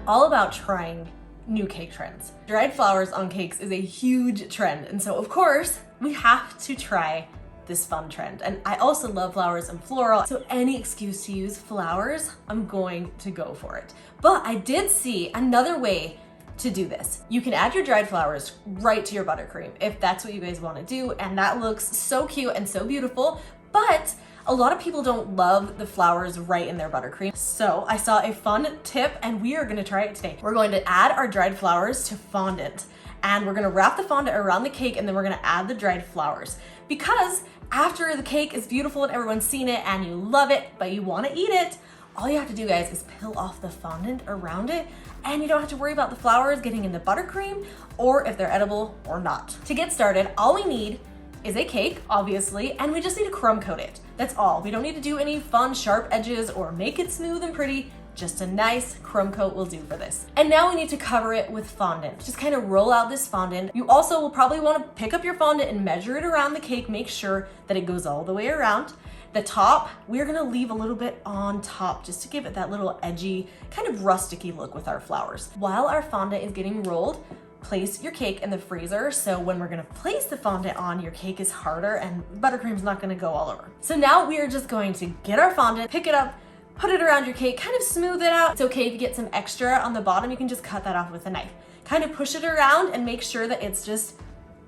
all about trying new cake trends. Dried flowers on cakes is a huge trend, and so of course we have to try this fun trend. And I also love flowers and floral, so any excuse to use flowers, I'm going to go for it. But I did see another way to do this. You can add your dried flowers right to your buttercream if that's what you guys want to do, and that looks so cute and so beautiful, but a lot of people don't love the flowers right in their buttercream. So I saw a fun tip and we are gonna try it today. We're going to add our dried flowers to fondant, and we're gonna wrap the fondant around the cake, and then we're gonna add the dried flowers. Because after the cake is beautiful and everyone's seen it and you love it, but you wanna eat it, all you have to do, guys, is peel off the fondant around it, and you don't have to worry about the flowers getting in the buttercream or if they're edible or not. To get started, all we need is a cake, obviously, and we just need to crumb coat it. That's all. We don't need to do any fun sharp edges or make it smooth and pretty. Just a nice crumb coat will do for this. And now we need to cover it with fondant. Just kind of roll out this fondant. You also will probably want to pick up your fondant and measure it around the cake. Make sure that it goes all the way around. The top, we're gonna leave a little bit on top just to give it that little edgy, kind of rusticy look with our flowers. While our fondant is getting rolled, place your cake in the freezer, so when we're gonna place the fondant on, your cake is harder and buttercream's not gonna go all over. So now we are just going to get our fondant, pick it up, put it around your cake, kind of smooth it out. It's okay if you get some extra on the bottom, you can just cut that off with a knife. Kind of push it around and make sure that it's just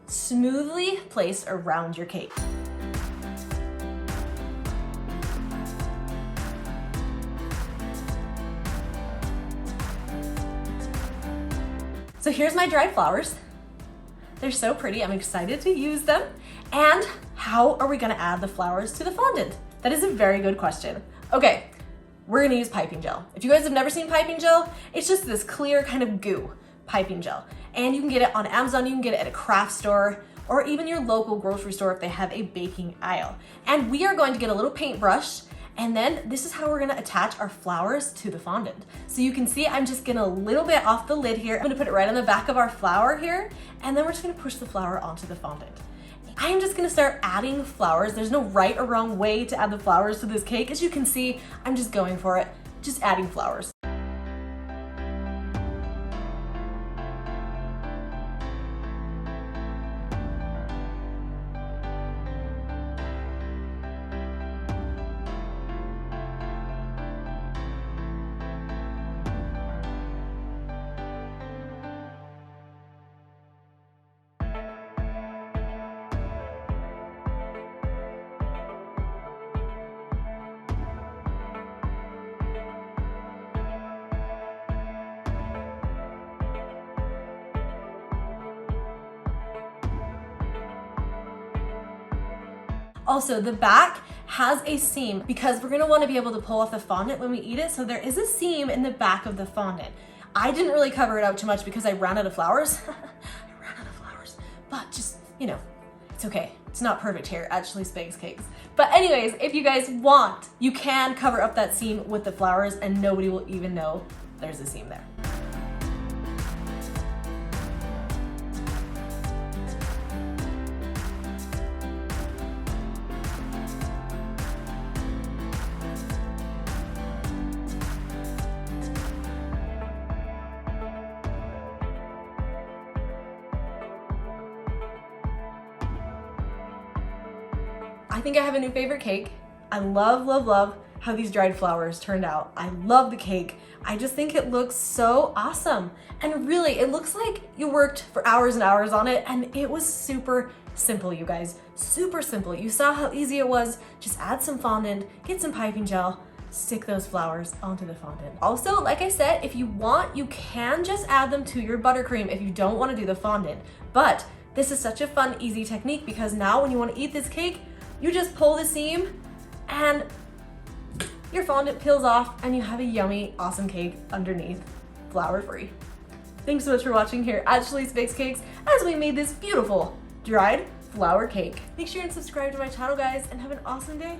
smoothly placed around your cake. So here's my dried flowers. They're so pretty, I'm excited to use them. And how are we gonna add the flowers to the fondant? That is a very good question. Okay, we're gonna use piping gel. If you guys have never seen piping gel, it's just this clear kind of goo piping gel. And you can get it on Amazon, you can get it at a craft store, or even your local grocery store if they have a baking aisle. And we are going to get a little paintbrush, and then this is how we're gonna attach our flowers to the fondant. So you can see I'm just gonna a little bit off the lid here. I'm gonna put it right on the back of our flower here, and then we're just gonna push the flower onto the fondant. I am just gonna start adding flowers. There's no right or wrong way to add the flowers to this cake. As you can see, I'm just going for it, just adding flowers. Also, the back has a seam because we're gonna wanna be able to pull off the fondant when we eat it, so there is a seam in the back of the fondant. I didn't really cover it out too much because I ran out of flowers. I ran out of flowers, but just, you know, it's okay. It's not perfect here, actually Spags Cakes. But anyways, if you guys want, you can cover up that seam with the flowers and nobody will even know there's a seam there. I think I have a new favorite cake. I love, love, love how these dried flowers turned out. I love the cake. I just think it looks so awesome. And really, it looks like you worked for hours and hours on it, and it was super simple, you guys. Super simple. You saw how easy it was. Just add some fondant, get some piping gel, stick those flowers onto the fondant. Also, like I said, if you want, you can just add them to your buttercream if you don't want to do the fondant. But this is such a fun, easy technique because now when you want to eat this cake, you just pull the seam and your fondant peels off and you have a yummy, awesome cake underneath, flour free. Thanks so much for watching here at Spags Cakes as we made this beautiful dried flower cake. Make sure and subscribe to my channel, guys, and have an awesome day.